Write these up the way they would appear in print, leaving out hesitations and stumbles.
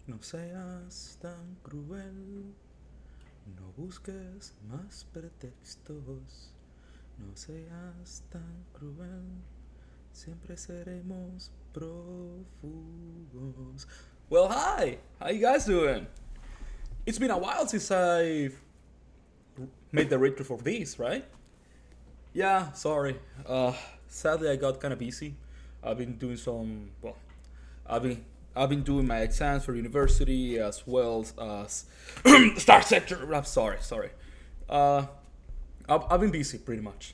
No seas tan cruel, no busques más pretextos. No seas tan cruel, siempre seremos prófugos. Well, hi! How you guys doing? It's been a while since I've made the retro for this, right? Yeah, sorry. Sadly, I got kind of busy. I've been doing some. Well, I've been I've been doing my exams for university as well as Star Sector. I'm sorry. Uh, I've been busy pretty much.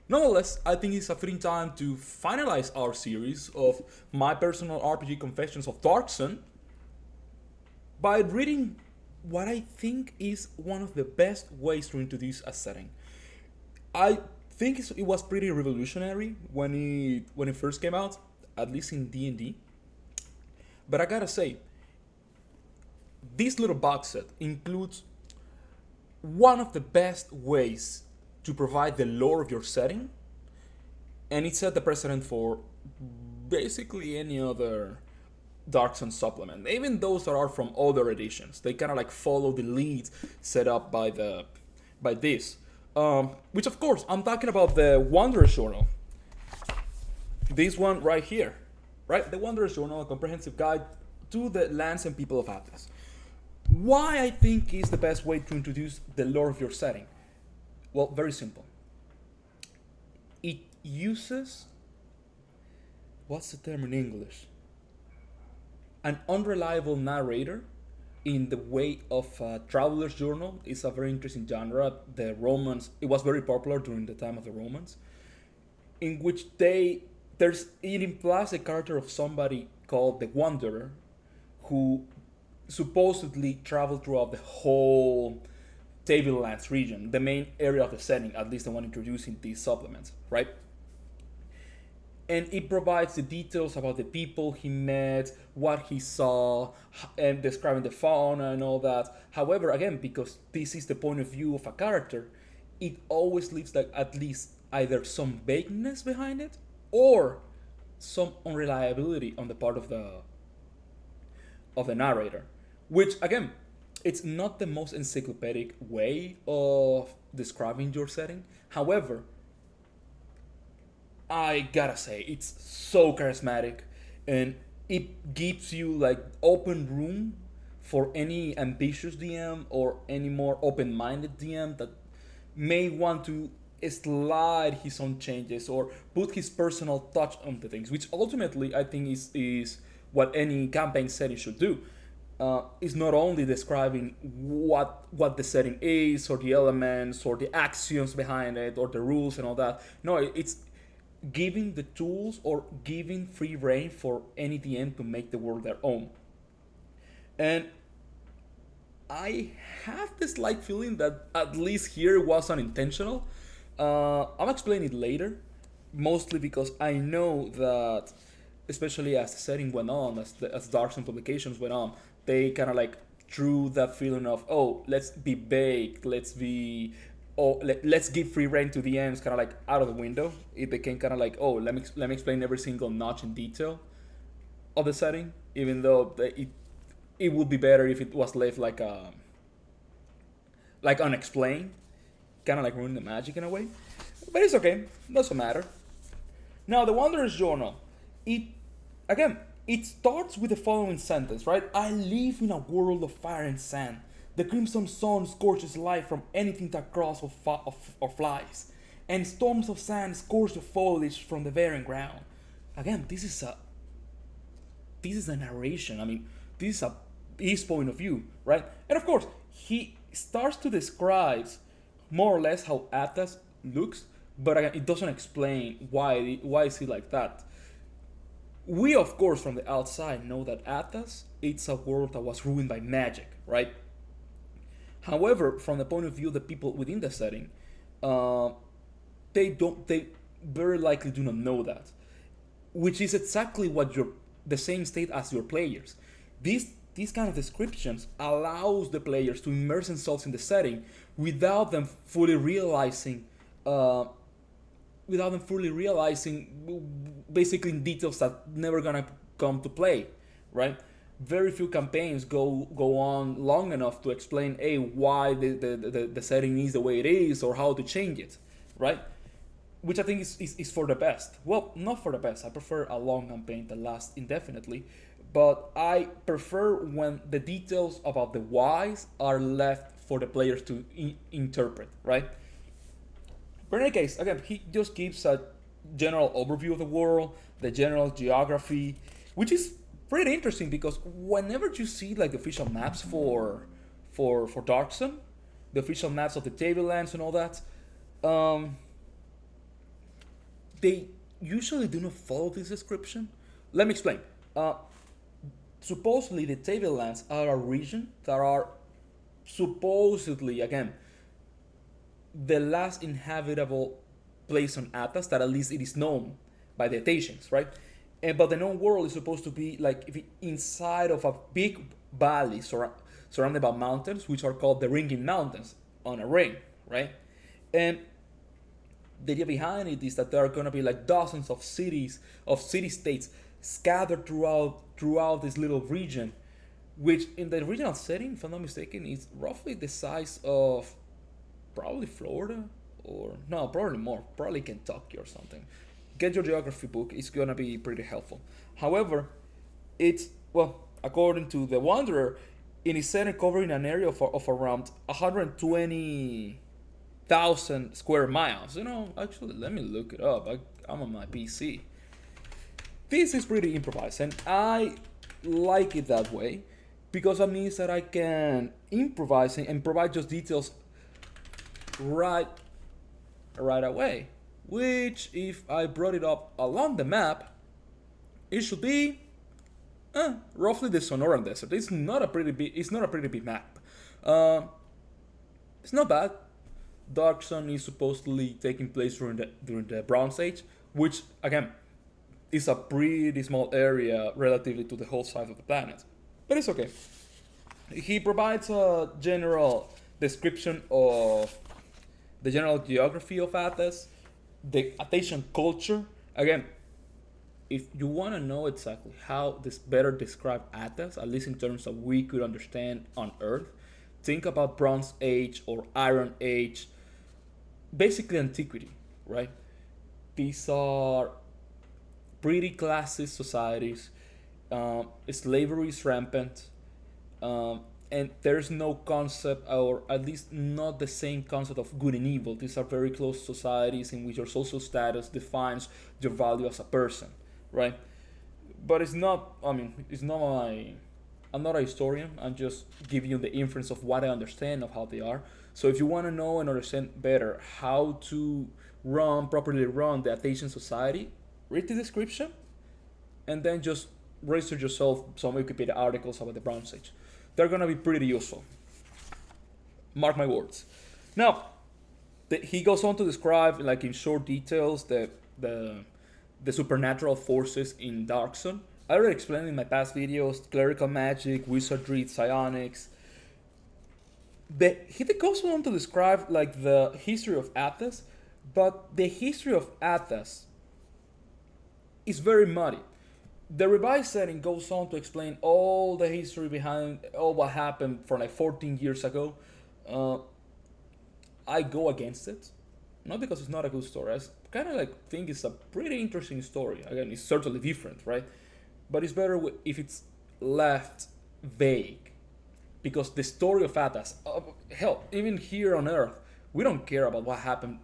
Nonetheless, I think it's a fitting time to finalize our series of my personal RPG confessions of Dark Sun by reading what I think is one of the best ways to introduce a setting. I think it was pretty revolutionary when it first came out, at least in D&D. But I gotta say, this little box set includes one of the best ways to provide the lore of your setting, and it set the precedent for basically any other Dark Sun supplement, even those that are from other editions. They kind of like follow the lead set up by this. Which of course I'm talking about the Wanderer's Journal. This one right here, right? The Wanderer's Journal, a comprehensive guide to the lands and people of Atlas. Why I think is the best way to introduce the lore of your setting? Well, very simple. It uses, what's the term in English? An unreliable narrator in the way of traveler's journal. Is a very interesting genre. The Romans, it was very popular during the time of the Romans, in which it implies a character of somebody called the Wanderer, who supposedly traveled throughout the whole Tablelands region, the main area of the setting, at least the one introducing these supplements, right? And it provides the details about the people he met, what he saw, and describing the fauna and all that. However, again, because this is the point of view of a character, it always leaves like at least either some vagueness behind it or some unreliability on the part of the narrator. Which again, it's not the most encyclopedic way of describing your setting. However, I gotta say, it's so charismatic, and it gives you like open room for any ambitious DM or any more open-minded DM that may want to slide his own changes or put his personal touch on the things, which ultimately I think is what any campaign setting should do. Is not only describing what the setting is or the elements or the axioms behind it or the rules and all that. No, it's giving the tools or giving free reign for any DM to make the world their own. And I have this slight feeling that at least here it was unintentional. I'll explain it later, mostly because I know that, especially as the setting went on, as Dark Sun publications went on, they kind of like drew that feeling of, oh, let's be baked, let's give free reign to the ends, kind of like out of the window. It became kind of like, oh, let me explain every single notch in detail of the setting, even though it would be better if it was left like unexplained, kind of like ruin the magic in a way. But it's okay, doesn't matter. Now, the Wanderer's Journal, it starts with the following sentence, right? I live in a world of fire and sand. The crimson sun scorches life from anything that crawls or flies, and storms of sand scorch the foliage from the barren ground. Again, this is a narration. I mean, this is his point of view, right? And of course, he starts to describe more or less how Atlas looks, but again, it doesn't explain why is he like that. We, of course, from the outside know that Atlas, it's a world that was ruined by magic, right? However, from the point of view of the people within the setting, they very likely do not know that, which is exactly what the same state as your players. These kind of descriptions allows the players to immerse themselves in the setting without them fully realizing basically details that never gonna come to play, right? very few campaigns go on long enough to explain, hey, why the setting is the way it is or how to change it, right? Which I think is for the best. Well, not for the best. I prefer a long campaign that lasts indefinitely, but I prefer when the details about the whys are left for the players to interpret, right? But in any case, again, he just gives a general overview of the world, the general geography, which is pretty interesting because whenever you see like the official maps for Dark Sun, the official maps of the Tablelands and all that, they usually do not follow this description. Let me explain. Supposedly, the Tablelands are a region that are supposedly, again, the last inhabitable place on Athas that at least it is known by the Thasians, right? But the known world is supposed to be like if inside of a big valley surrounded by mountains, which are called the Ringing Mountains on a ring, right? And the idea behind it is that there are going to be like dozens of cities, of city-states scattered throughout this little region, which in the original setting, if I'm not mistaken, is roughly the size of probably Florida, or no, probably more, probably Kentucky or something. Get your geography book, it's gonna be pretty helpful. However, it's, well, according to the Wanderer, it is set and covering an area of around 120,000 square miles. You know, actually, let me look it up. I'm on my PC. This is pretty improvised, and I like it that way because that means that I can improvise and provide just details right away. Which, if I brought it up along the map, it should be roughly the Sonoran Desert. It's not a pretty big map. It's not bad. Dark Sun is supposedly taking place during the Bronze Age, which again is a pretty small area relatively to the whole size of the planet. But it's okay. He provides a general description of the general geography of Athas, the Athasian culture. Again, if you want to know exactly how this better describe Athas, at least in terms of we could understand on Earth, think about Bronze Age or Iron Age, basically antiquity, right? These are pretty classist societies. Slavery is rampant, and there's no concept, or at least not the same concept of good and evil. These are very close societies in which your social status defines your value as a person, right? But it's not. I mean, it's not my. I'm not a historian. I'm just giving you the inference of what I understand of how they are. So if you want to know and understand better how to properly run the Athasian society, read the description, and then just research yourself some Wikipedia articles about the Bronze Age. They're gonna be pretty useful. Mark my words. Now, he goes on to describe, like in short details, the supernatural forces in Dark Sun. I already explained in my past videos: clerical magic, wizardry, psionics. He goes on to describe like the history of Athas, but the history of Athas is very muddy. The revised setting goes on to explain all the history behind all what happened from like 14 years ago. I go against it, not because it's not a good story. I kind of like think it's a pretty interesting story. Again, it's certainly different, right? But it's better if it's left vague, because the story of Athas, hell, even here on Earth, we don't care about what happened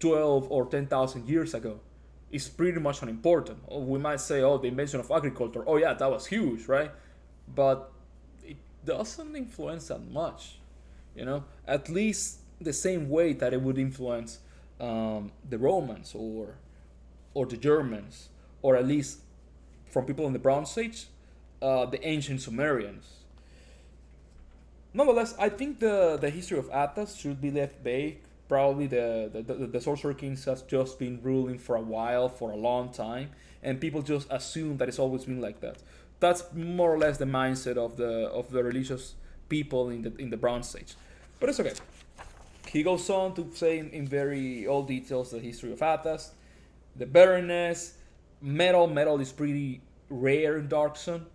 12 or 10,000 years ago. It's pretty much unimportant. We might say, oh, the invention of agriculture, oh yeah, that was huge, right? But it doesn't influence that much, you know? At least the same way that it would influence the Romans or the Germans, or at least from people in the Bronze Age, the ancient Sumerians. Nonetheless, I think the history of Athas should be left vague. Probably the Sorcerer Kings has just been ruling for a while, for a long time, and people just assume that it's always been like that. That's more or less the mindset of the religious people in the Bronze Age. But it's okay. He goes on to say in very old details the history of Athas, the barrenness, metal. Metal is pretty rare in Dark Sun.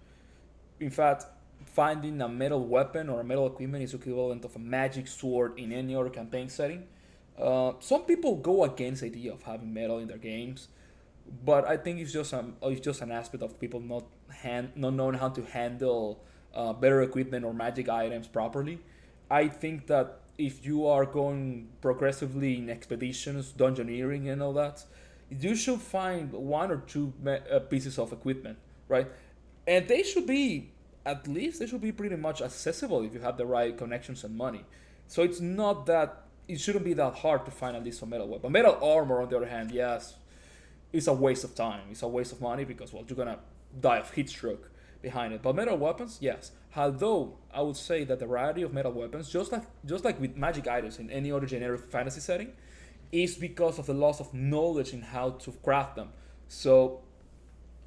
In fact, finding a metal weapon or a metal equipment is equivalent of a magic sword in any other campaign setting. Some people go against the idea of having metal in their games, but I think it's just an aspect of people not knowing how to handle better equipment or magic items properly. I think that if you are going progressively in expeditions, dungeoneering, and all that, you should find one or two pieces of equipment, right? And they should be at least they should be pretty much accessible if you have the right connections and money. So it's not that it shouldn't be that hard to find at least a metal weapon. Metal armor, on the other hand, yes, it's a waste of time. It's a waste of money because well, you're gonna die of heat stroke behind it. But metal weapons, yes. Although I would say that the variety of metal weapons, just like with magic items in any other generic fantasy setting, is because of the loss of knowledge in how to craft them. So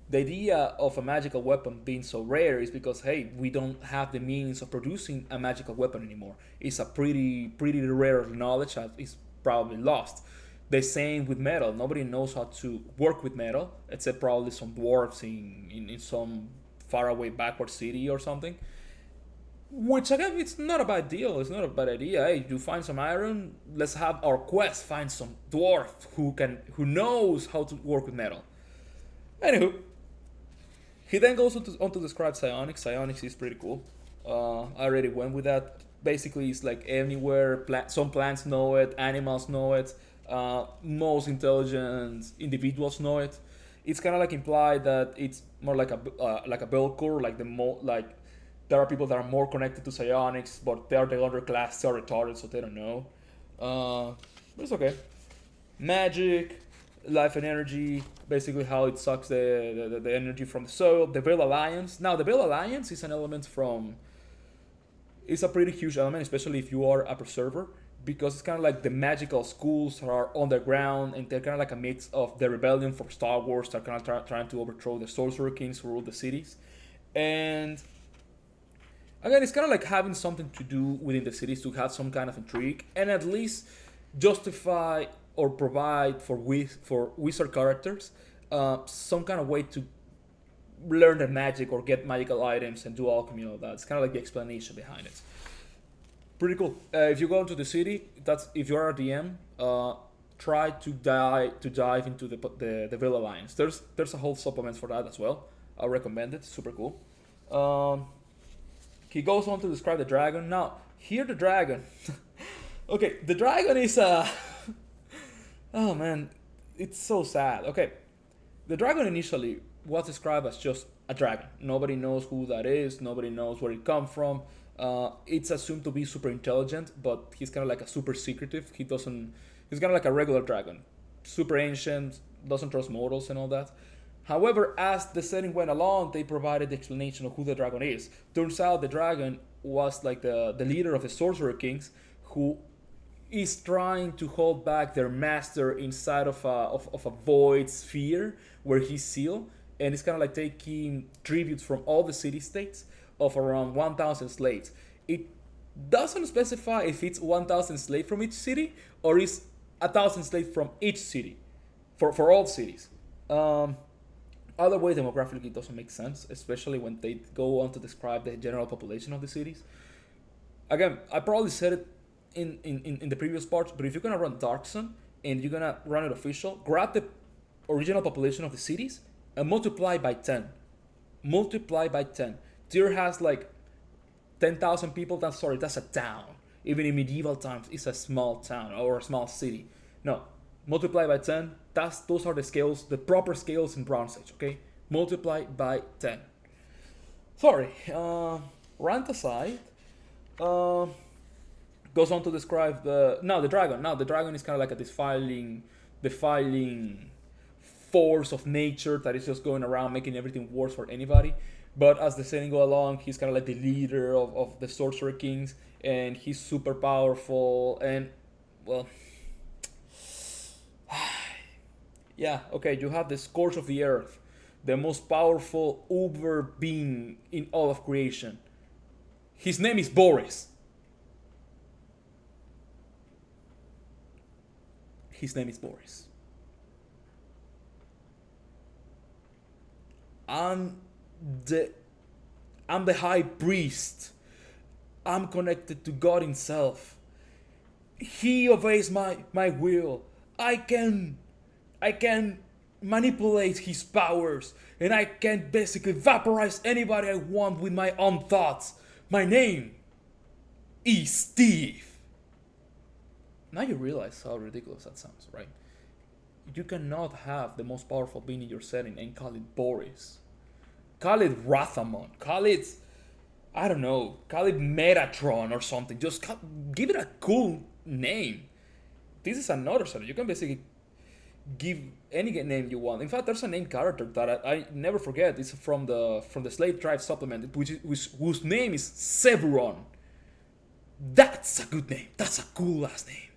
the idea of a magical weapon being so rare is because hey, we don't have the means of producing a magical weapon anymore. It's a pretty rare knowledge that is probably lost. The same with metal. Nobody knows how to work with metal except probably some dwarves in some faraway backward city or something. Which again, it's not a bad deal. It's not a bad idea. Hey, you find some iron. Let's have our quest find some dwarf who knows how to work with metal. Anywho, he then goes on to describe psionics. Psionics is pretty cool. I already went with that. Basically, it's like anywhere. Some plants know it, animals know it, most intelligent individuals know it. It's kind of like implied that it's more like a bell curve, like there are people that are more connected to psionics, but they are the other class, they are retarded, so they don't know. But it's okay. Magic, life and energy, basically how it sucks the energy from the soil. The Veil Alliance. Now, the Veil Alliance is an element from. It's a pretty huge element, especially if you are a preserver, because it's kind of like the magical schools are underground, and they're kind of like a mix of the rebellion from Star Wars. They're kind of trying to overthrow the Sorcerer Kings who rule the cities. And again, it's kind of like having something to do within the cities to have some kind of intrigue and at least justify or provide for wizard characters some kind of way to learn the magic or get magical items and do alchemy and all that. It's kind of like the explanation behind it. Pretty cool. If you go into the city, that's if you're a DM, try to dive into the Veil Alliance. There's a whole supplement for that as well. I recommend it. Super cool. He goes on to describe the dragon. Now, here the dragon. Okay, the dragon is oh man, it's so sad. Okay, the dragon initially was described as just a dragon. Nobody knows who that is. Nobody knows where it comes from. It's assumed to be super intelligent, but he's kind of like a super secretive. He doesn't. He's kind of like a regular dragon, super ancient, doesn't trust mortals and all that. However, as the setting went along, they provided the explanation of who the dragon is. Turns out the dragon was like the leader of the Sorcerer Kings, who is trying to hold back their master inside of a void sphere where he's sealed, and it's kind of like taking tributes from all the city states of around 1,000 slaves. It doesn't specify if it's 1,000 slaves from each city or is 1,000 slaves from each city, for all cities. Other way, demographically, it doesn't make sense, especially when they go on to describe the general population of the cities. Again, I probably said it in the previous parts, but if you're gonna run Dark Sun and you're gonna run it official, grab the original population of the cities and multiply by 10. Multiply by 10. Tyr has like 10,000 people. That's a town. Even in medieval times, it's a small town or a small city. No, multiply by 10. Those are the scales, the proper scales in Bronze Age. Okay, multiply by 10. Sorry. Rant aside. Goes on to describe the dragon. Now the dragon is kind of like a defiling force of nature that is just going around making everything worse for anybody. But as the setting go along, he's kind of like the leader of the Sorcerer Kings, and he's super powerful. And well, yeah, okay, you have the Scourge of the Earth, the most powerful uber being in all of creation. His name is Boris. His name is Boris. And I'm the high priest. I'm connected to God himself. He obeys my will. I can manipulate his powers, and I can basically vaporize anybody I want with my own thoughts. My name is Steve. Now you realize how ridiculous that sounds, right? You cannot have the most powerful being in your setting and call it Boris. Call it Rathamon. Call it, I don't know, call it Metatron or something. Just give it a cool name. This is another setting. You can basically give any name you want. In fact, there's a named character that I never forget. It's from the Slave Tribe supplement, whose name is Severon. That's a good name. That's a cool last name.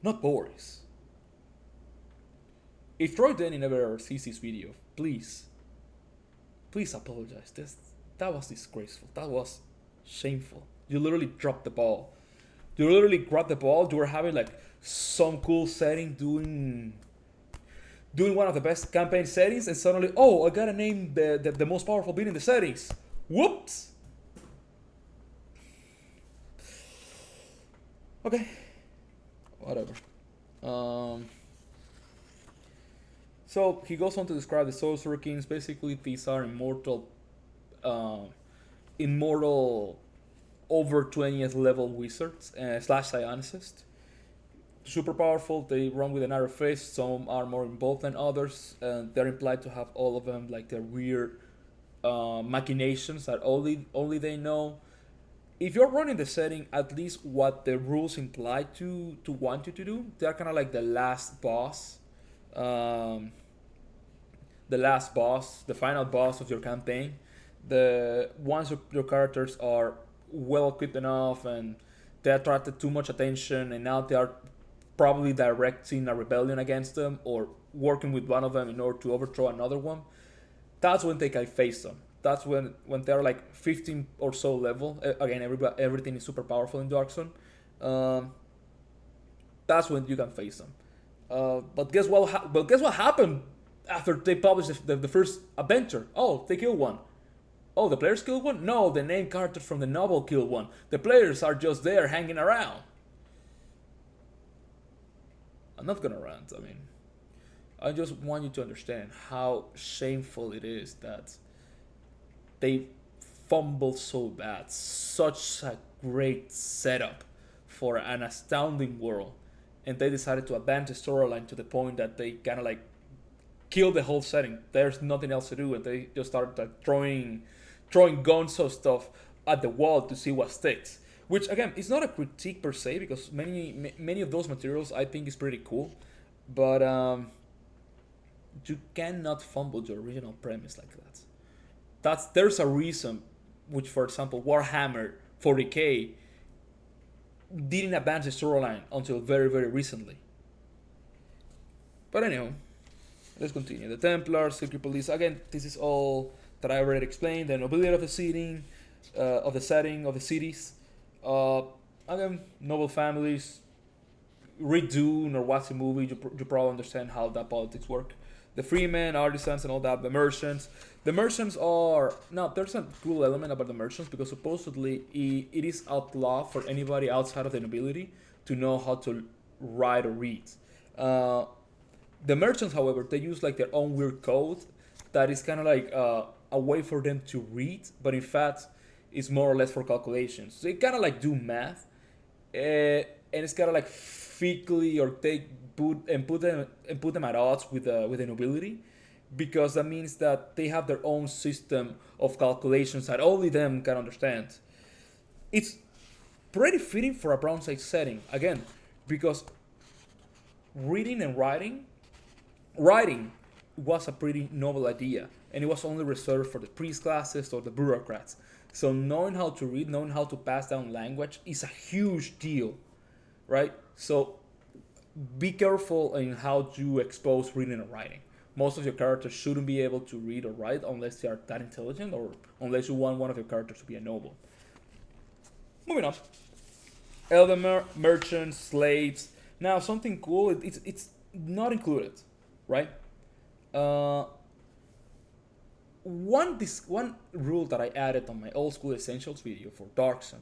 Not Boris. If Troy Denny never sees this video, please apologize. That was disgraceful. That was shameful. You literally dropped the ball. You literally grabbed the ball. You were having like some cool setting, doing one of the best campaign settings, and suddenly, oh, I gotta name the most powerful being in the settings. Whoops. Okay. Whatever. So he goes on to describe the Sorcerer Kings. Basically, these are immortal over 20th level wizards slash psionicists. Super powerful. They run with an iron fist. Some are more involved than others, and they're implied to have all of them like their weird machinations that only they know. If you're running the setting, at least what the rules imply to want you to do, they're kind of like the last boss. The final boss of your campaign. Once your characters are well equipped enough and they attracted too much attention, and now they are probably directing a rebellion against them or working with one of them in order to overthrow another one, that's when they can face them. That's when they're like 15 or so level. Again, everything is super powerful in Dark Zone. That's when you can face them. But guess what happened after they published the first adventure? Oh, they killed one. Oh, the players killed one? No, the named characters from the novel killed one. The players are just there hanging around. I'm not gonna rant. I mean, I just want you to understand how shameful it is that they fumbled so bad. Such a great setup for an astounding world. And they decided to advance the storyline to the point that they kind of like killed the whole setting. There's nothing else to do, and they just started like throwing gonzo stuff at the wall to see what sticks. Which again, it's not a critique per se, because many of those materials I think is pretty cool, but you cannot fumble your original premise like that. There's a reason, which for example Warhammer 40k didn't advance the storyline until very, very recently. But anyhow, let's continue. The Templars, Secret Police. Again, this is all that I already explained. The nobility of the setting, of the cities. Again, noble families. Read Dune or watch the movie. You probably understand how that politics work. The freemen, artisans, and all that. The merchants. The merchants are... Now, there's a cool element about the merchants, because supposedly it is outlawed for anybody outside of the nobility to know how to write or read. The merchants, however, they use like their own weird code that is kind of like a way for them to read, but in fact, it's more or less for calculations. So they kind of like do math, and it's kind of like fickly, or they put them at odds with the nobility, because that means that they have their own system of calculations that only them can understand. It's pretty fitting for a Bronze Age setting, again, because reading and writing was a pretty novel idea, and it was only reserved for the priest classes or the bureaucrats. So knowing how to read, knowing how to pass down language is a huge deal, right? So be careful in how you expose reading and writing. Most of your characters shouldn't be able to read or write unless they are that intelligent, or unless you want one of your characters to be a noble. Moving on. Elder merchants, slaves. Now, something cool, it's not included, right? one rule that I added on my old school essentials video for Dark Sun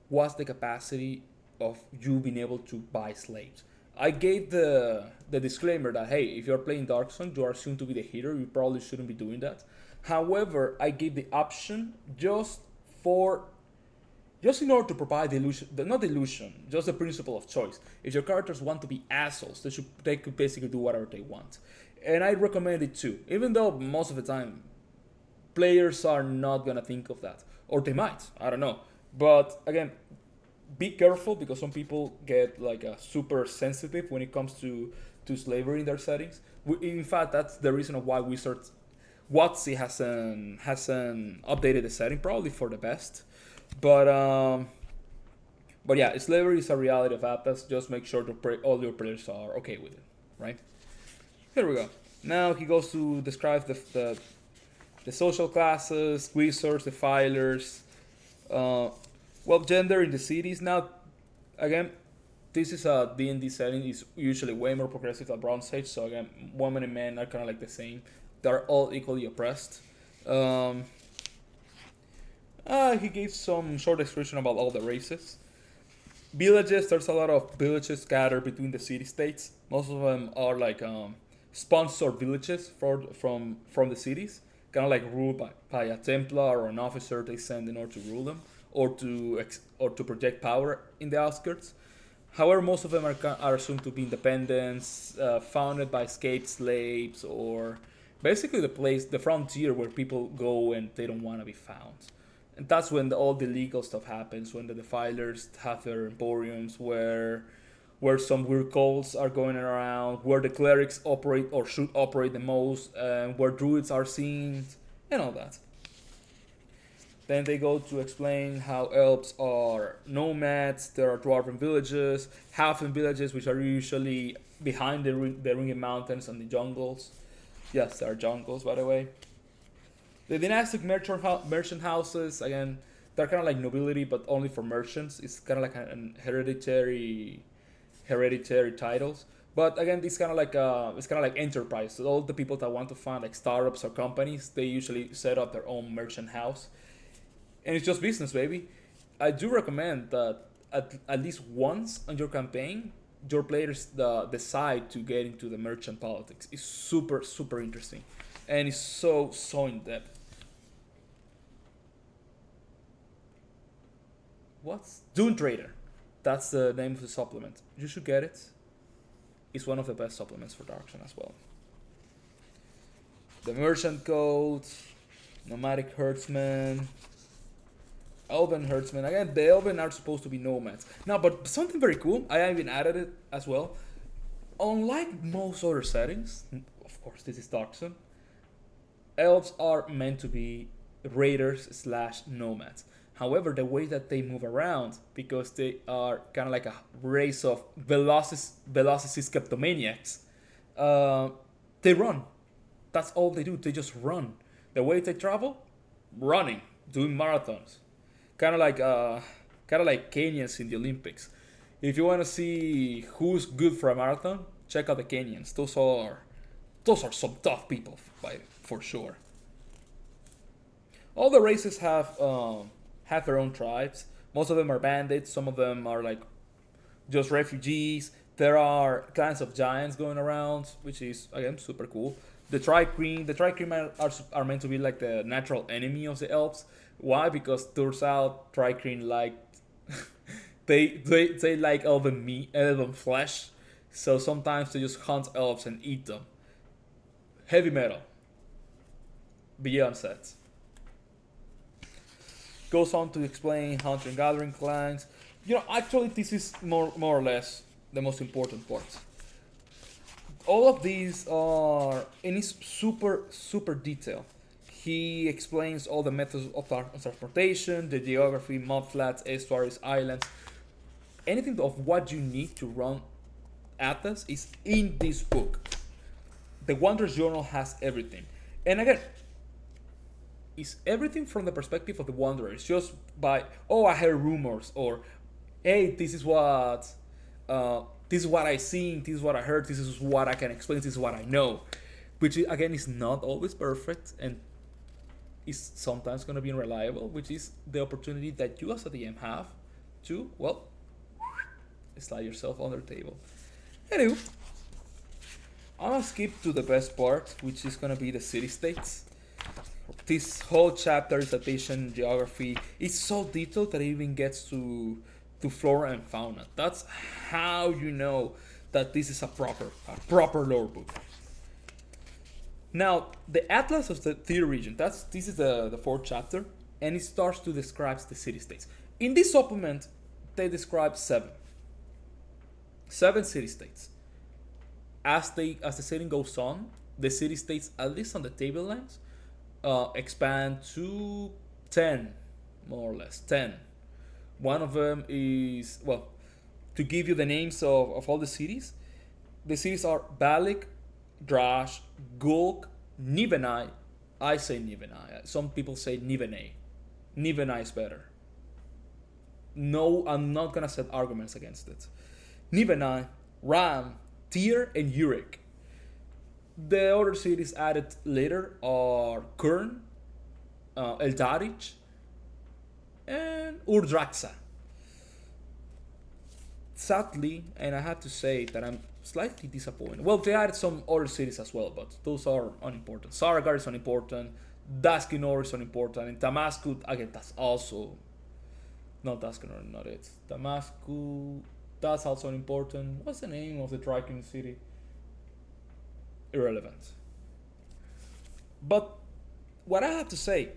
was the capacity of you being able to buy slaves. I gave the disclaimer that hey, if you're playing Dark Sun, you are assumed to be the hero. You probably shouldn't be doing that. However, I gave the option just in order to provide the illusion, not the illusion, just the principle of choice. If your characters want to be assholes, they could basically do whatever they want. And I recommend it too, even though most of the time players are not gonna think of that, or they might. I don't know. But again, be careful because some people get like super sensitive when it comes to slavery in their settings. In fact, that's the reason of why WotC hasn't updated the setting, probably for the best. But yeah, slavery is a reality of Atlas. Just make sure all your players are okay with it, right? Here we go. Now he goes to describe the social classes, wizards, defilers, gender in the cities. Now, again, this is a D&D setting. It's usually way more progressive than Bronze Age. So again, women and men are kind of like the same. They're all equally oppressed. He gave some short description about all the races. Villages, there's a lot of villages scattered between the city-states. Most of them are like sponsored villages from the cities. Kind of like ruled by a Templar or an officer they send in order to rule them or to project power in the outskirts. However, most of them are assumed to be independents, founded by escaped slaves, or basically the frontier where people go and they don't want to be found. And that's when all the legal stuff happens, when the defilers have their emporiums, where some weird cults are going around, where the clerics operate or should operate the most, and where druids are seen, and all that. Then they go to explain how elves are nomads, there are dwarven villages, halfling villages, which are usually behind the ringing mountains and the jungles. Yes, there are jungles, by the way. The dynastic merchant houses, again, they're kind of like nobility, but only for merchants. It's kind of like an hereditary titles. But again, it's kind of like enterprise. So all the people that want to found like startups or companies, they usually set up their own merchant house, and it's just business, baby. I do recommend that at least once on your campaign, your players decide to get into the merchant politics. It's super interesting, and it's so in depth. What's Dune Trader? That's the name of the supplement. You should get it. It's one of the best supplements for Dark Sun as well. The Merchant Code, Nomadic Herdsman, Elven Herdsman. Again, the Elven are supposed to be nomads. Now, but something very cool, I even added it as well. Unlike most other settings, of course, this is Dark Sun, elves are meant to be raiders / nomads. However, the way that they move around, because they are kind of like a race of velocist kleptomaniacs, they run. That's all they do. They just run. The way they travel, running, doing marathons, kind of like Kenyans in the Olympics. If you want to see who's good for a marathon, check out the Kenyans. Those are some tough people, for sure. All the races have their own tribes. Most of them are bandits. Some of them are like just refugees. There are clans of giants going around, which is again super cool. The Tri-Cream are meant to be like the natural enemy of the elves. Why? Because turns out Tri-Cream like they like elven meat, elven flesh. So sometimes they just hunt elves and eat them. Heavy metal. Beyond sets. Goes on to explain hunter and gathering clans. Actually, this is more or less the most important part. All of these are, and it's super detailed. He explains all the methods of transportation, the geography, mudflats, estuaries, islands. Anything of what you need to run Atlas is in this book. The Wanderer's Journal has everything. And again, it's everything from the perspective of the Wanderer. It's just I heard rumors, or hey, this is what I seen, this is what I heard, this is what I can explain, this is what I know. Which again is not always perfect, and is sometimes going to be unreliable, which is the opportunity that you as a DM have to, well, slide yourself under the table. Anyway, I'm gonna skip to the best part, which is gonna be the city states. This whole chapter is addition geography. It's so detailed that it even gets to flora and fauna. That's how you know that this is a proper lore book. Now, the Atlas of the Theater region. This is the fourth chapter, and it starts to describe the city states. In this supplement, they describe seven city states. As the setting goes on, the city states, at least on the tablelands, expand to 10, more or less 10. One of them is, well, to give you the names of all the cities are Balik, Drash, Gulk, Nivenai. I say Nivenai. Some people say Nivenai. Nivenai is better. No, I'm not gonna set arguments against it. Nivenai, Ram, Tyr, and Uruk. The other cities added later are Kurn, Eldarich, and Urdraxa. Sadly, and I have to say that I'm slightly disappointed. Well, they added some other cities as well, but those are unimportant. Saragar is unimportant, Daskinor is unimportant, and Damascus, again, that's also... No, Daskinor, not it. Damascus, that's also unimportant. What's the name of the Triton city? Irrelevant. But what I have to say,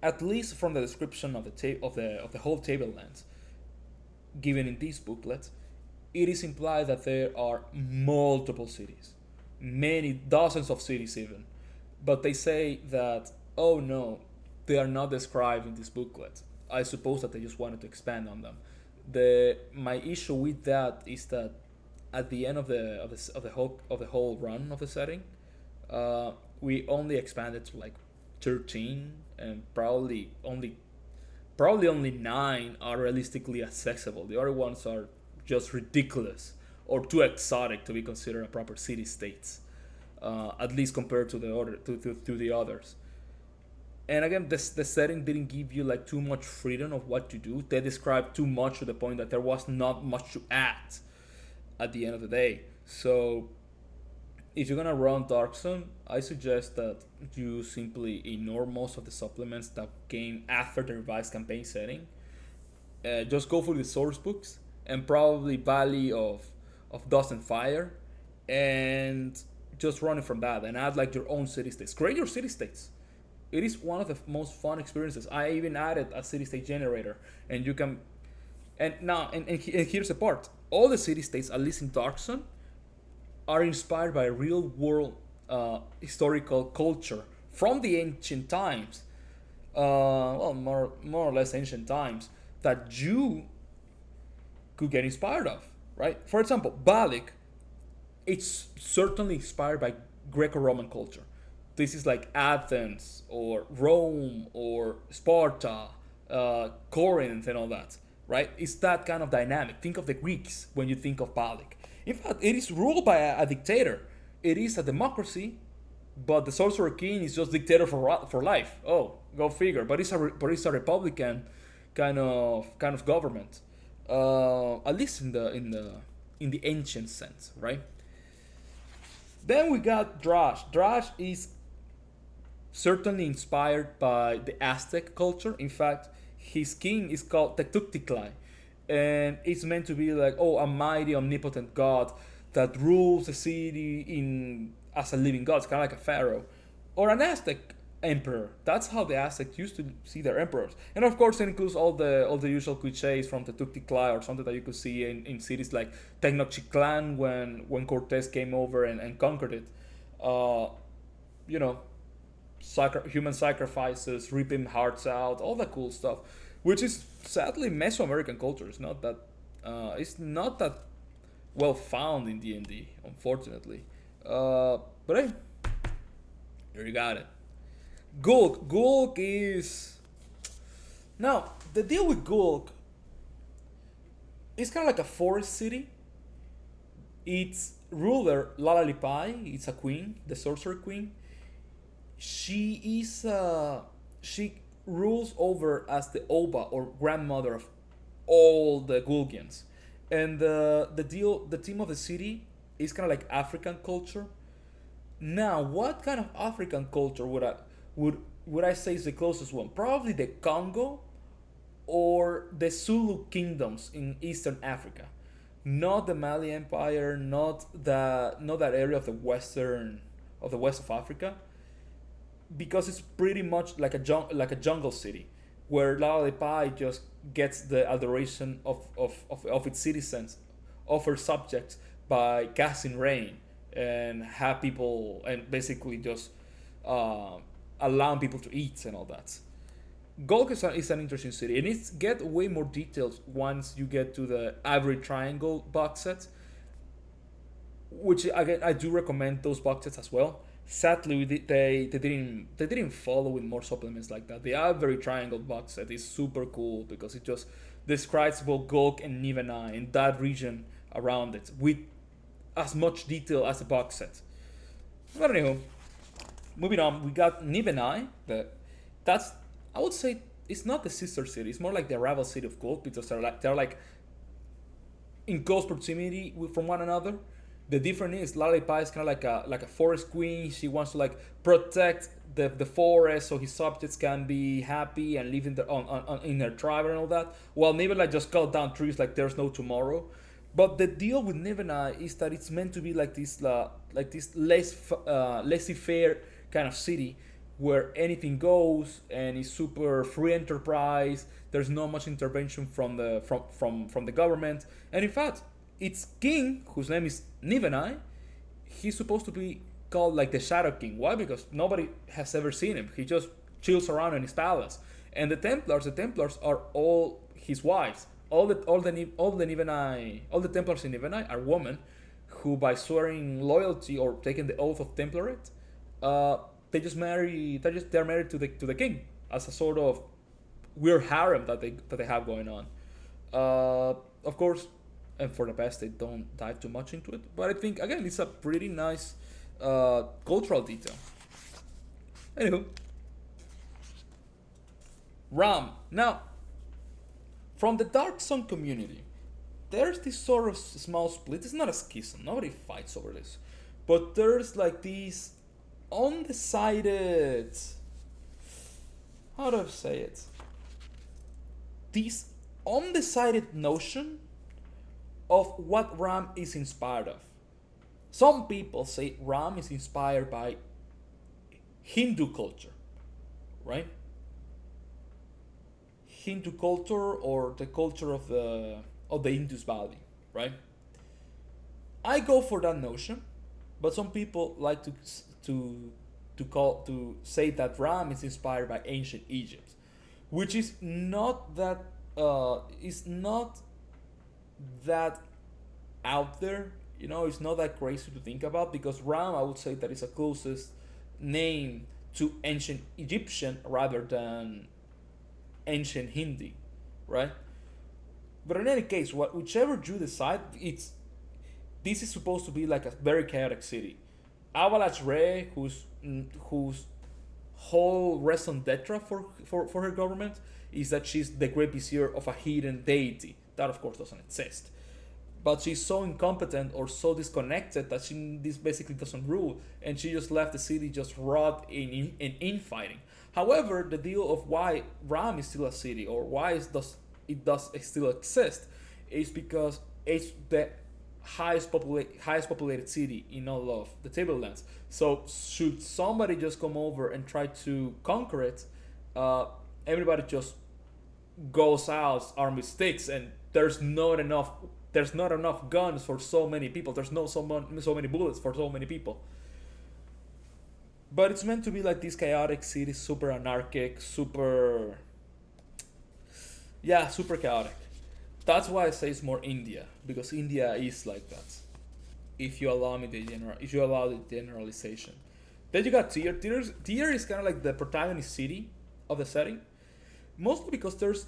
at least from the description of the whole tablelands given in this booklet, it is implied that there are multiple cities, many dozens of cities even. But they say that, oh no, they are not described in this booklet. I suppose that they just wanted to expand on them. My issue with that is that at the end of the whole run of the setting, we only expanded to like 13, and probably only 9 are realistically accessible. The other ones are just ridiculous or too exotic to be considered a proper city states, at least compared to the others. And again, the setting didn't give you like too much freedom of what to do. They described too much to the point that there was not much to add at the end of the day. So if you're gonna run Dark Zone, I suggest that you simply ignore most of the supplements that came after the revised campaign setting. Just go for the source books and probably Valley of Dust and Fire, and just run it from that and add like your own city states. Create your city states. It is one of the most fun experiences. I even added a city state generator, and you can. And now, and here's the part: all the city states, at least in Dark Zone, are inspired by real world historical culture from the ancient times. Well, more or less ancient times that you could get inspired of, right? For example, Balik, it's certainly inspired by Greco-Roman culture. This is like Athens or Rome or Sparta, Corinth, and all that, right? It's that kind of dynamic. Think of the Greeks when you think of Balik. In fact, it is ruled by a dictator. It is a democracy, but the Sorcerer King is just dictator for life. Oh, go figure. But it's a Republican kind of government, at least in the ancient sense, right? Then we got Drash. Drash is certainly inspired by the Aztec culture. In fact, his king is called Tetucticli, and it's meant to be like, oh, a mighty, omnipotent god that rules the city as a living god. It's kind of like a pharaoh or an Aztec emperor. That's how the Aztecs used to see their emperors. And of course, it includes all the usual cliches from Tetucticli, or something that you could see in cities like Tenochtitlan when Cortez came over and conquered it. You know, human sacrifices, ripping hearts out, all that cool stuff, which is sadly Mesoamerican culture. It's not that well found in D&D, unfortunately. But hey, there you got it. Gulk is... Now, the deal with Gulk is kind of like a forest city. Its ruler, Lalalipai, it's a queen, the sorcerer queen. She is she rules over as the Oba or grandmother of all the Gulgians, and the theme of the city is kind of like African culture. Now, what kind of African culture would would I say is the closest one? Probably the Congo or the Zulu kingdoms in Eastern Africa, not the Mali Empire, not that area of the west of Africa, because it's pretty much like like a jungle city, where Lalaipai just gets the adoration of its citizens, of her subjects, by casting rain and have people and basically just uh, allowing people to eat and all that. Golk is an interesting city, and it's get way more details once you get to the Ivory Triangle box set, which again I do recommend those box sets as well. Sadly, they didn't follow with more supplements like that. The Ivory Triangle box set is super cool because it just describes both Golk and Nivenai in that region around it with as much detail as the box set. But anywho, moving on, we got Nivenai. That's I would say it's not the sister city. It's more like the rival city of Golk because they're like in close proximity from one another. The difference is Lalaipai is kind of like a forest queen. She wants to like protect the forest so his subjects can be happy and live in in their tribe and all that. While Nivenai just cut down trees like there's no tomorrow. But the deal with Nivenai is that it's meant to be like this laissez-faire kind of city where anything goes and it's super free enterprise. There's not much intervention from the government, and in fact, its king, whose name is Nivenai, he's supposed to be called like the Shadow King. Why? Because nobody has ever seen him. He just chills around in his palace. And the Templars are all his wives. All the Templars in Nivenai are women who, by swearing loyalty or taking the oath of Template, uh, they're married to the king as a sort of weird harem that they have going on. Of course, and for the best, they don't dive too much into it. But I think again, it's a pretty nice cultural detail. Anywho, Ram. Now, from the Dark Sun community, there's this sort of small split. It's not a schism. Nobody fights over this, but there's like these undecided. How do I say it? This undecided notion of what Ram is inspired of. Some people say Ram is inspired by Hindu culture, right? Hindu culture or the culture of the Indus Valley, right? I go for that notion, but some people like to say that Ram is inspired by ancient Egypt, which is not that out there. You know, it's not that crazy to think about because Ram, I would say that is the closest name to ancient Egyptian rather than ancient Hindi, right? But in any case, whichever you decide, this is supposed to be like a very chaotic city. Avalanche Re, whose whole raison d'etre for her government is that she's the great vizier of a hidden deity. That of course doesn't exist. But she's so incompetent or so disconnected that this basically doesn't rule, and she just left the city just rot in infighting. However, the deal of why Ram is still a city or why it does still exist is because it's the highest populated city in all of the Tablelands. So should somebody just come over and try to conquer it, everybody just goes out armed with sticks, and there's not enough guns for so many people. There's no so many bullets for so many people. But it's meant to be like this chaotic city, super anarchic, super chaotic. That's why I say it's more India, because India is like that. If you allow the generalization, then you got Tyr. Tyr is kind of like the protagonist city of the setting, mostly because there's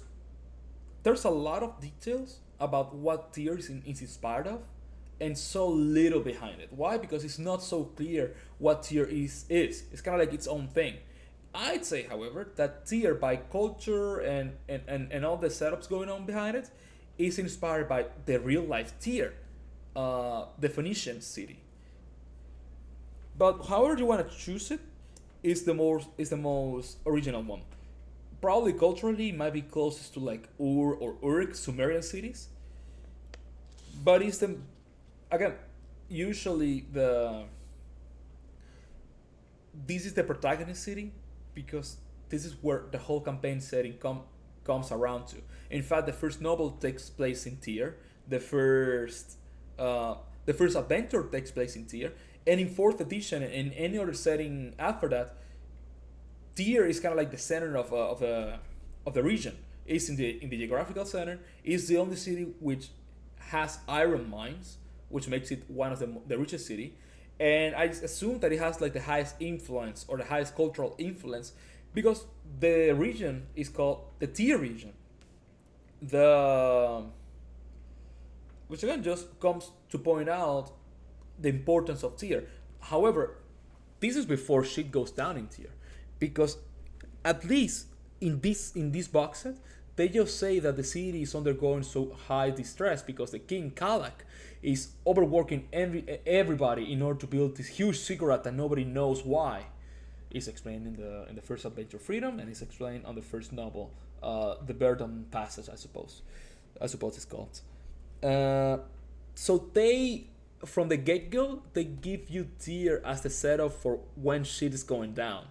a lot of details about what Tyr is inspired of, and so little behind it. Why? Because it's not so clear what tier is. It's kind of like its own thing. I'd say, however, that tier by culture and all the setups going on behind it is inspired by the real life tier, the Phoenician city. But however you want to choose it, is the most original one. Probably culturally it might be closest to like Ur or Uruk, Sumerian cities. But it's the again usually the this is the protagonist city because this is where the whole campaign setting comes around to. In fact, the first novel takes place in Tyr. The first uh, the first adventure takes place in Tyr, and in fourth edition and in any other setting after that, Tyr is kind of like the center of the region. It's in the geographical center. It's the only city which has iron mines, which makes it one of the richest city. And I assume that it has like the highest influence or the highest cultural influence because the region is called the Tyr region. The which again just comes to point out the importance of Tyr. However, this is before shit goes down in Tyr, because at least in this box set, they just say that the city is undergoing so high distress because the king Kalak is overworking everybody in order to build this huge ziggurat that nobody knows why. It's explained in the first Adventure Freedom, and it's explained on the first novel, the Verdun Passage, I suppose it's called. Uh, so they from the get go they give you Tyr as the setup for when shit is going down.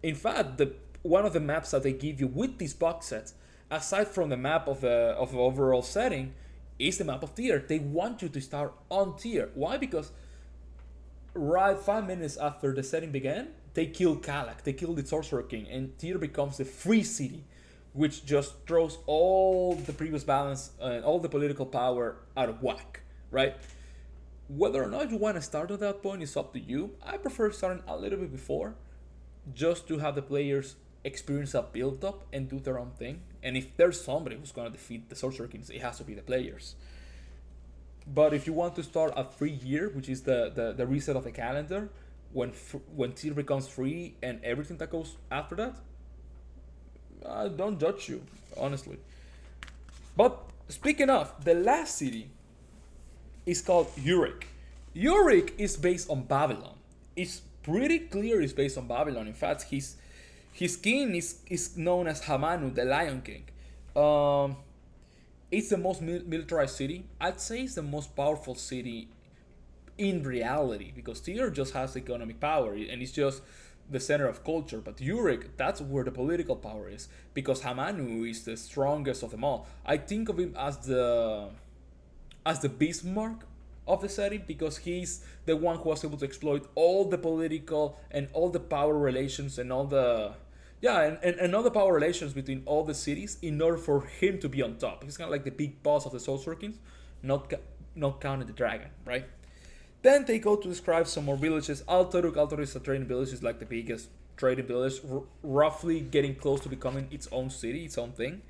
In fact, the one of the maps that they give you with these box sets, aside from the map of the overall setting, is the map of Tyr. They want you to start on Tyr. Why? Because right 5 minutes after the setting began, they kill Kalak, they kill the Sorcerer King, and Tyr becomes the free city, which just throws all the previous balance and all the political power out of whack, right? Whether or not you want to start at that point is up to you. I prefer starting a little bit before, just to have the players experience a build up and do their own thing. And if there's somebody who's gonna defeat the Sorcerer Kings, it has to be the players. But if you want to start a free year, which is the reset of the calendar, when Tyr becomes free and everything that goes after that, I don't judge you, honestly. But speaking of, the last city is called Uruk. Uruk is based on Babylon. It's pretty clear it's based on Babylon. In fact, his king is known as Hamanu, the Lion King. It's the most militarized city. I'd say it's the most powerful city in reality because Tyr just has economic power and it's just the center of culture. But Uruk, that's where the political power is because Hamanu is the strongest of them all. I think of him as the Bismarck of the setting because he's the one who was able to exploit all the political and all the power relations and all the and all the power relations between all the cities in order for him to be on top. He's kind of like the big boss of the Sorcerer Kings, not counting the dragon, right? Then they go to describe some more villages. Altaruk is a trading village, is like the biggest trading village, roughly getting close to becoming its own city, its own thing.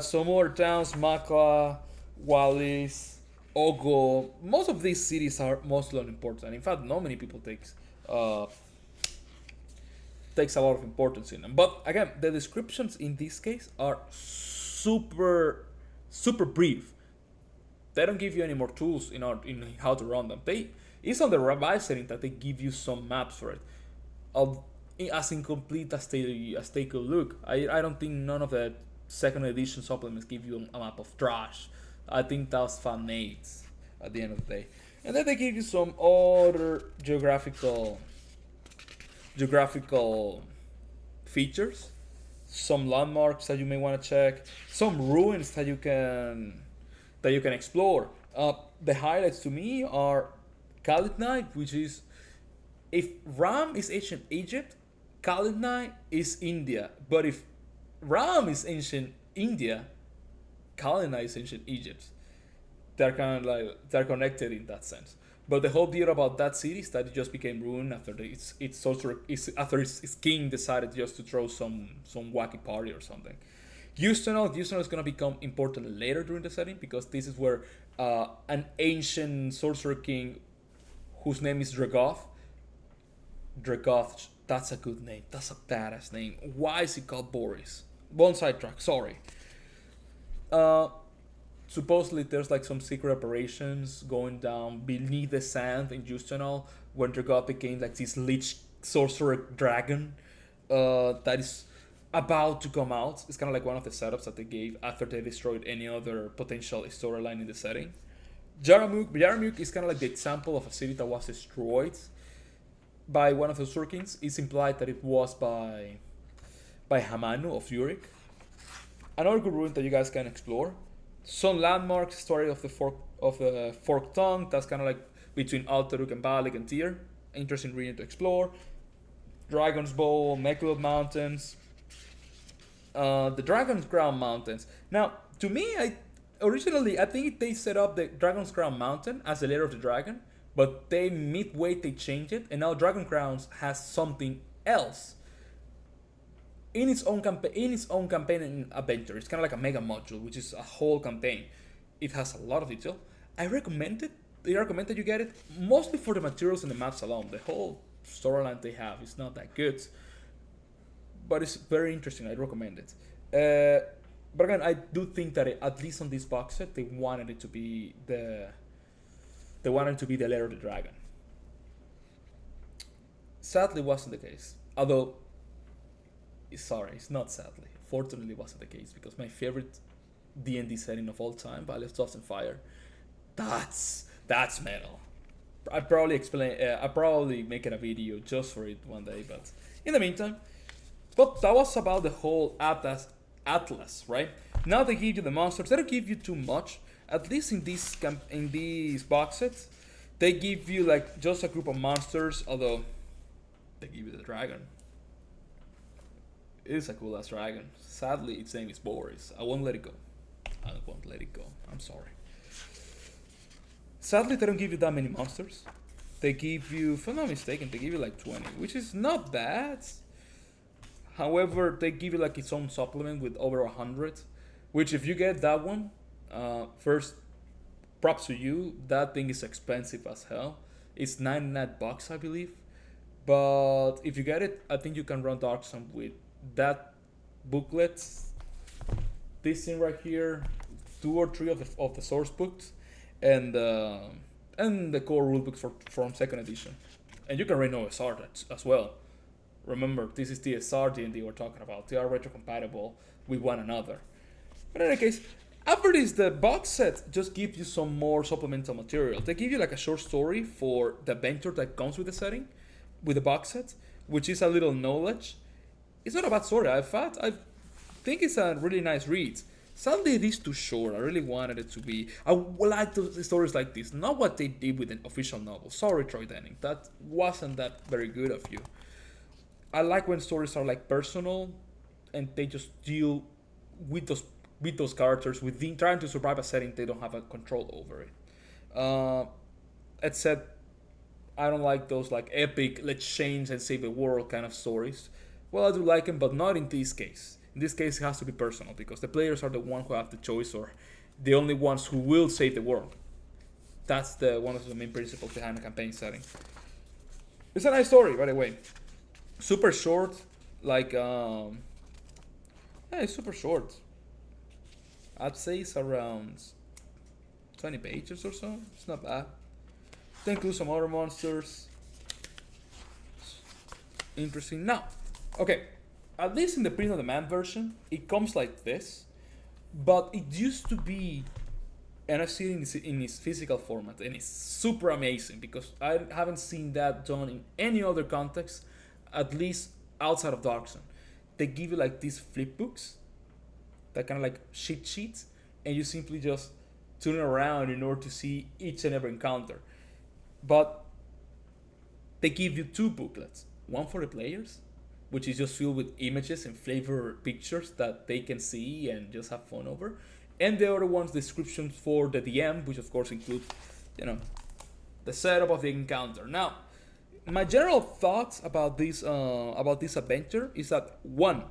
Some more towns, Makla, Wallis, Ogo. Most of these cities are mostly unimportant. In fact, not many people takes a lot of importance in them. But again, the descriptions in this case are super brief. They don't give you any more tools in how to run them. It's on the revised setting that they give you some maps for it. As incomplete as they could look. I don't think none of the second edition supplements give you a map of trash. I think that's fan made at the end of the day. And then they give you some other geographical features, some landmarks that you may want to check, some ruins that you can explore. The highlights to me are Khalidnai, which is, if Ram is ancient Egypt, Khalidnai is India. But if Ram is ancient India, Khalidnafar is ancient Egypt. They're kind of like they're connected in that sense. But the whole deal about that city is that it just became ruined after its king decided just to throw some wacky party or something. Houston is going to become important later during the setting because this is where an ancient sorcerer king whose name is Dragoth, that's a good name. That's a badass name. Why is he called Boris? One sidetrack, sorry. Uh, Supposedly there's like some secret operations going down beneath the sand in Houston when Dragoth became like this lich sorcerer dragon that is about to come out. It's kind of like one of the setups that they gave after they destroyed any other potential storyline in the setting. Yaramuk is kind of like the example of a city that was destroyed by one of the Surkins. It's implied that it was by Hamanu of Yurik. Another good ruin that you guys can explore. Some landmarks, story of the forked tongue. That's kind of like between Alteruk and Balik and Tyr. Interesting region to explore. Dragon's Bowl, Mekulot Mountains, the Dragon's Crown Mountains. Now, to me, I think they set up the Dragon's Crown Mountain as the lair of the dragon, but they midway they changed it, and now Dragon Crowns has something else in its own campaign and adventure. It's kind of like a mega module, which is a whole campaign. It has a lot of detail. I recommend it. I recommend that you get it, mostly for the materials and the maps alone. The whole storyline they have is not that good, but it's very interesting. I recommend it. But again, I do think that at least on this box set, they wanted it to be the lair of the dragon. Sadly, wasn't the case. Although, sorry, it's not sadly. Fortunately, wasn't the case because my favorite D&D setting of all time, Valley of Dust and Fire, that's metal. I probably make it a video just for it one day, but in the meantime, but that was about the whole Atlas, right? Now they give you the monsters. They don't give you too much. At least in these box sets, they give you like just a group of monsters. Although they give you the dragon. It is a cool ass dragon. Sadly, its name is Boris. I won't let it go. I'm sorry. Sadly, they don't give you that many monsters. They give you, if I'm not mistaken, they give you like 20, which is not bad. However, they give you like its own supplement with over 100, which if you get that one, first, props to you. That thing is expensive as hell. It's $99, I believe. But if you get it, I think you can run Dark Sun with that booklet, this thing right here, 2 or 3 of the source books, and the core rulebook from second edition, and you can run OSR as well. Remember, this is the SR D&D we're talking about. They are retrocompatible with one another. But in any case, after this, the box set just gives you some more supplemental material. They give you like a short story for the adventure that comes with the setting, with the box set, which is a little knowledge. It's not a bad story. I think it's a really nice read. Sadly, it is too short. I really wanted it to be. I like the stories like this, not what they did with an official novel. Sorry, Troy Denning, that wasn't that very good of you. I like when stories are like personal, and they just deal with those characters, with trying to survive a setting they don't have a control over it. Except, I don't like those like epic, let's change and save the world kind of stories. Well, I do like them, but not in this case. In this case, it has to be personal because the players are the ones who have the choice, or the only ones who will save the world. That's one of the main principles behind a campaign setting. It's a nice story, by the way. Super short, like yeah, it's super short. I'd say it's around 20 pages or so. It's not bad. They include some other monsters. Interesting. Now, okay, at least in the Print on Demand version, it comes like this, but it used to be, and I've seen it in its physical format, and it's super amazing because I haven't seen that done in any other context, at least outside of Dark Sun. They give you like these flip books, that kind of like sheets, and you simply just turn it around in order to see each and every encounter. But they give you 2 booklets, one for the players, which is just filled with images and flavor pictures that they can see and just have fun over. And the other one's descriptions for the DM, which of course include, the setup of the encounter. Now, my general thoughts about this adventure is that 1,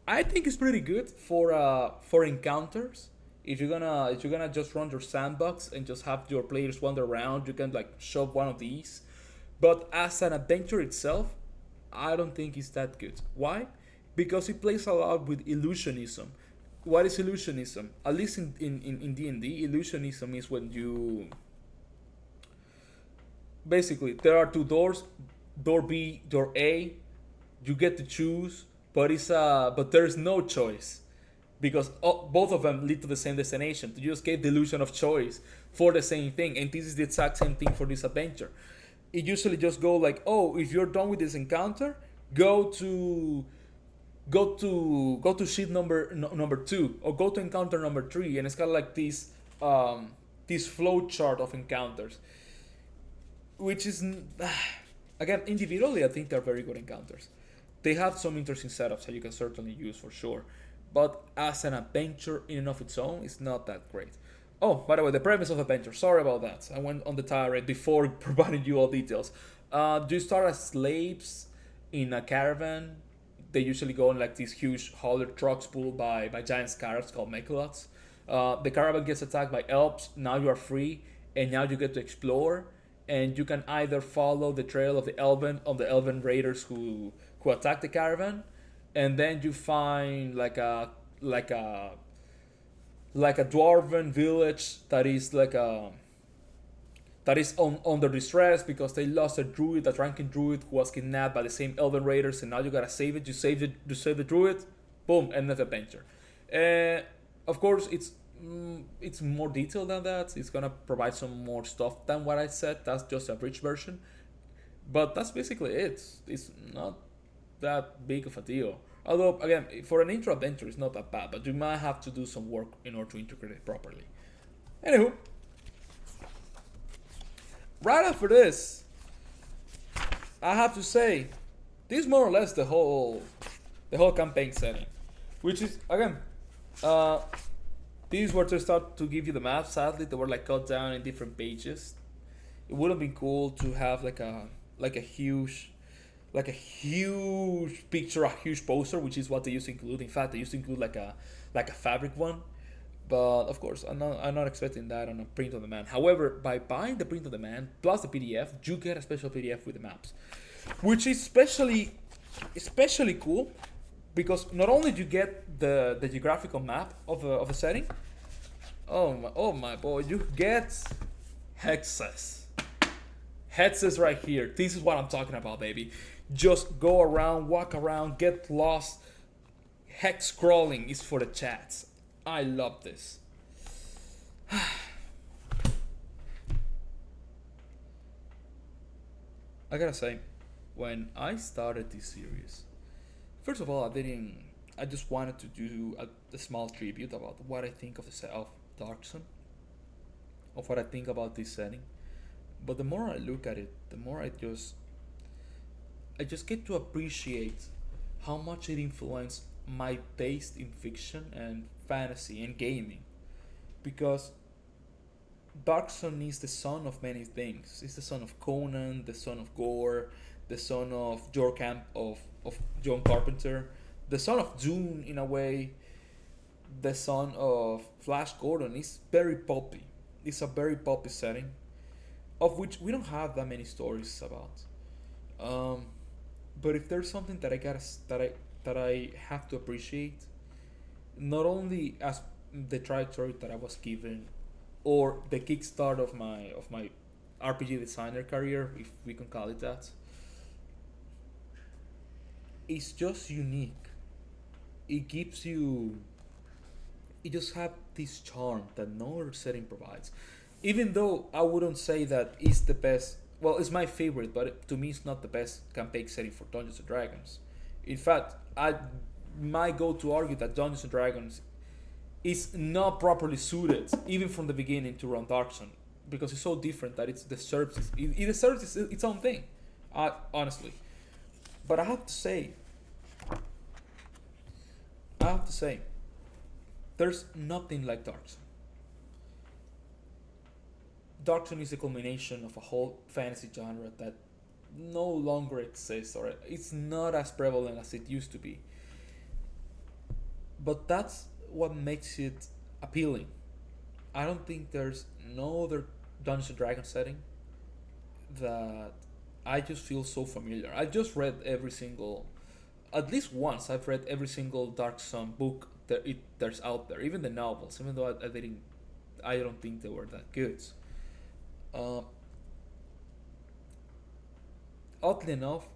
I think it's pretty good for encounters. If you're gonna just run your sandbox and just have your players wander around, you can like shove one of these. But as an adventure itself, I don't think it's that good. Why? Because it plays a lot with illusionism. What is illusionism? At least in D&D, illusionism is when you basically there are two doors, door B, door A. You get to choose, but there is no choice because both of them lead to the same destination. You just get the illusion of choice for the same thing, and this is the exact same thing for this adventure. It usually just go like, oh, if you're done with this encounter, go to sheet number 2 or go to encounter number 3, and it's kind of like this flow chart of encounters, which is again individually I think they're very good encounters. They have some interesting setups that you can certainly use for sure, but as an adventure in and of its own, it's not that great. Oh, by the way, the premise of adventure. Sorry about that. I went on the tirade before providing you all details. You start as slaves in a caravan. They usually go in like these huge hauler trucks pulled by giant scarabs called mechalots. The caravan gets attacked by elves. Now you are free, and now you get to explore. And you can either follow the trail of the elven raiders who attack the caravan, and then you find like a dwarven village that is under distress because they lost a druid, a drunken druid who was kidnapped by the same elven raiders, and now you gotta save it. You save the druid, boom, end of the adventure. Of course, it's more detailed than that. It's gonna provide some more stuff than what I said. That's just a bridge version, but that's basically it. It's not that big of a deal. Although, again, for an intro adventure, it's not that bad, but you might have to do some work in order to integrate it properly. Anywho, right after this, I have to say, this is more or less the whole campaign setting, which is again, these were to start to give you the map. Sadly, they were like cut down in different pages. It would have been cool to have like a huge picture, a huge poster, which is what they used to include. In fact, they used to include like a fabric one. But of course, I'm not expecting that on a print on demand. However, by buying the print on demand plus the PDF, you get a special PDF with the maps, which is especially cool because not only do you get the geographical map of a setting. Oh my boy, you get hexes. Hexes right here. This is what I'm talking about, baby. Just go around, walk around, get lost. Hex scrolling is for the chats. I love this. I gotta say, when I started this series, first of all, I just wanted to do a small tribute about what I think of the set of Dark Sun, of what I think about this setting. But the more I look at it, the more I just get to appreciate how much it influenced my taste in fiction and fantasy and gaming. Because Dark Sun is the son of many things. It's the son of Conan, the son of Gore, the son of of John Carpenter, the son of Dune in a way, the son of Flash Gordon. It's very poppy. It's a very poppy setting, of which we don't have that many stories about. But if there's something that I have to appreciate, not only as the trajectory that I was given, or the kickstart of my RPG designer career, if we can call it that, it's just unique. It gives you, it just have this charm that no other setting provides. Even though I wouldn't say that it's the best, well, it's my favorite, but to me, it's not the best campaign setting for Dungeons and Dragons. In fact, I might go to argue that Dungeons and Dragons is not properly suited, even from the beginning, to run Dark Sun, because it's so different that it deserves its own thing, honestly. But I have to say, there's nothing like Dark Sun. Dark Sun is a culmination of a whole fantasy genre that no longer exists, or it's not as prevalent as it used to be. but that's what makes it appealing. I don't think there's no other Dungeons and Dragons setting that I just feel so familiar. I just read every single, at least once, I've read every single Dark Sun book there's out there, even the novels, even though I don't think they were that good. Uh, Oddly enough,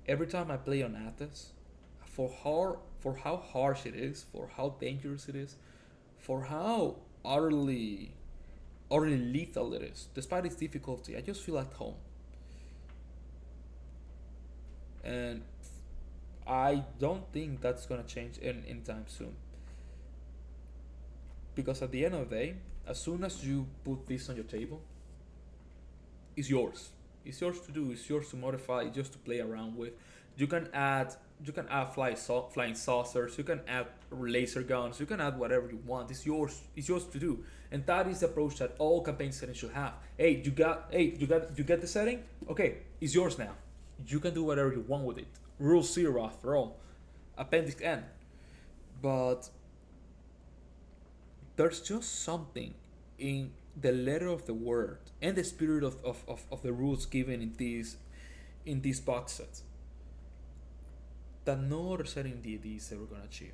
every time I play on Athos, for how harsh it is, for how dangerous it is, for how utterly lethal it is, despite its difficulty, I just feel at home. And I don't think that's gonna change anytime soon. Because at the end of the day, as soon as you put this on your table, it's yours. It's yours to do. It's yours to modify. It's yours to play around with. You can add flying saucers. You can add laser guns. You can add whatever you want. It's yours. It's yours to do. And that is the approach that all campaign settings should have. You get the setting. Okay, it's yours now. You can do whatever you want with it. Rule 0 after all. Appendix N. But there's just something in the letter of the word and the spirit of the rules given in these box sets that no other setting in D&D is ever going to achieve.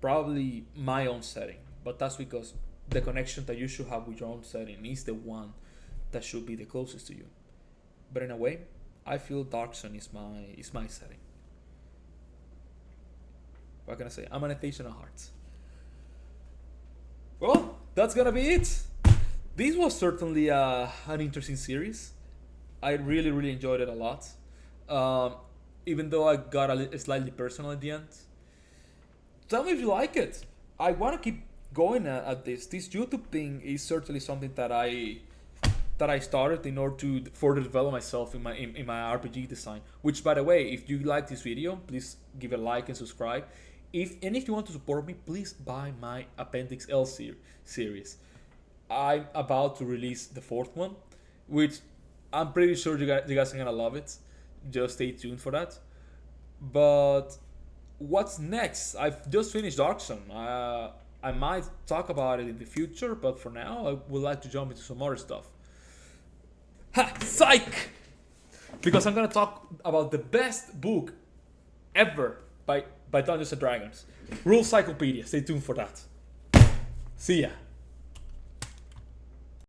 Probably my own setting, but that's because the connection that you should have with your own setting is the one that should be the closest to you. But in a way, I feel Dark Sun is my setting. What can I say? I'm an Athasian at heart. Well, that's gonna be it. This was certainly an interesting series. I really enjoyed it a lot. Even though I got slightly personal at the end. Tell me if you like it. I want to keep going at this. This YouTube thing is certainly something that I started in order to further develop myself in my RPG design. Which, by the way, if you like this video, please give it a like and subscribe. If you want to support me, please buy my Appendix L series. I'm about to release the 4th one, which I'm pretty sure you guys are gonna love it. Just stay tuned for that. But what's next? I've just finished Dark Sun. I might talk about it in the future, but for now, I would like to jump into some other stuff. Ha! Psych! Because I'm gonna talk about the best book ever by Dungeons and Dragons. Rule Cyclopedia. Stay tuned for that. See ya.